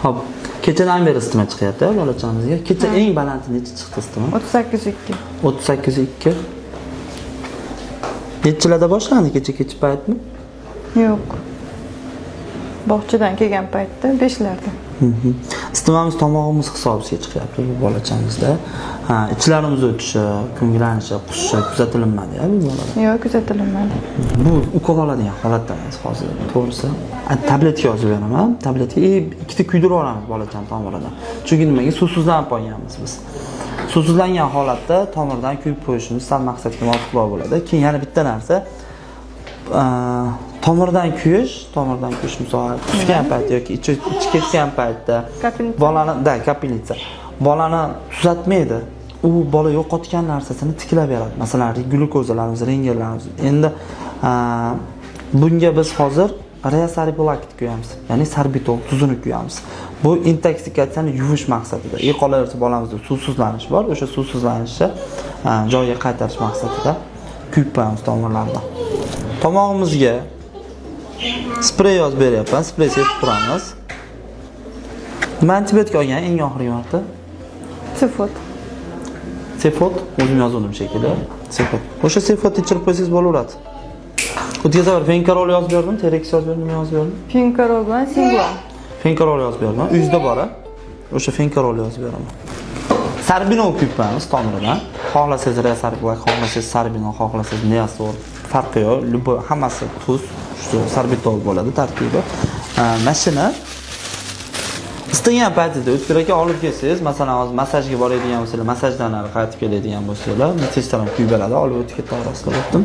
Hop, kechadan beri isitma chiqyapti bolachamizga. Kecha eng balandi necha chiqdi isitma? 38.2. 38.2. Nechilarda boshlandi kecha paytmi? Yo'q. Bog'chadan kelgan paytda 5larda. Isitmamiz tomog'imiz hisobiga chiqyapti bu bolachamizda. Ha, ichlarimiz o'tishi, ko'nglanishi, qusishi kuzatilmadi bu bolada. Yo'q, kuzatilmadi. Bu ukol oladigan holatda emas hozir. To'g'risi, tabletga yozib beraman. Tabletga ikkita kuydirib olamiz bolacham tomiridan. Chunki nimaga suvsizlanib qolganmiz biz. Suvsizlangan holatda tomirdan kuyib qo'yishimiz sal maqsadga muvofiqroq bo'ladi. Keyin yana bitta narsa tomirdan kuyish misol tushgan paytda yoki ichi ketgan paytda kapelnitsa bolani tuzatmaydi. U bola yo'qotgan narsasini tiklab beradi. Masalan, glyukozalarimiz, rentgenlarimiz. Endi bunga biz hozir reasaribulakit quyamiz. Ya'ni sorbitol tuzini quyamiz. Bu intoksikatsiyani yuvish maqsadida. Qolaversa bolamizda suvsizlanish bor. O'sha suvsizlanishni joyiga qaytarish maqsadida kuyib qo'yamiz tomirlarni. Tomog'imizga sprey yozib beryapman. Sprey sepib turamiz. Men antibiotik olgan eng oxirgi marta Sefot o'zim yozdim shekilli. Sefot. O'sha Sefot ichirib qo'ysangiz bo'laveradi. O'tkazaver Fenkarol yozib berdim, Terex yozib berdim, nima yozib berdim? Fenkarol bilan Singlan. Fenkarol yozib berdim. Uyingizda bor-a? O'sha Fenkarol yozib beraman. Sarbinol quyibmiz tomiridan. Xohlasangiz Reasarbulak, xohlasangiz Sarbinol, xohlasangiz Neosol. Farqi yo'q. Hammasi tuz, shu sorbitol bo'ladi tarkibi. Mashina istalgan paytida o'tkir aka olib kelsangiz, masalan, hozir massajga boradigan bo'lsangiz, massajdan qaytib keladigan bo'lsangiz, testdan quyib beradi, olib o'tib ketib orasida o'tdim.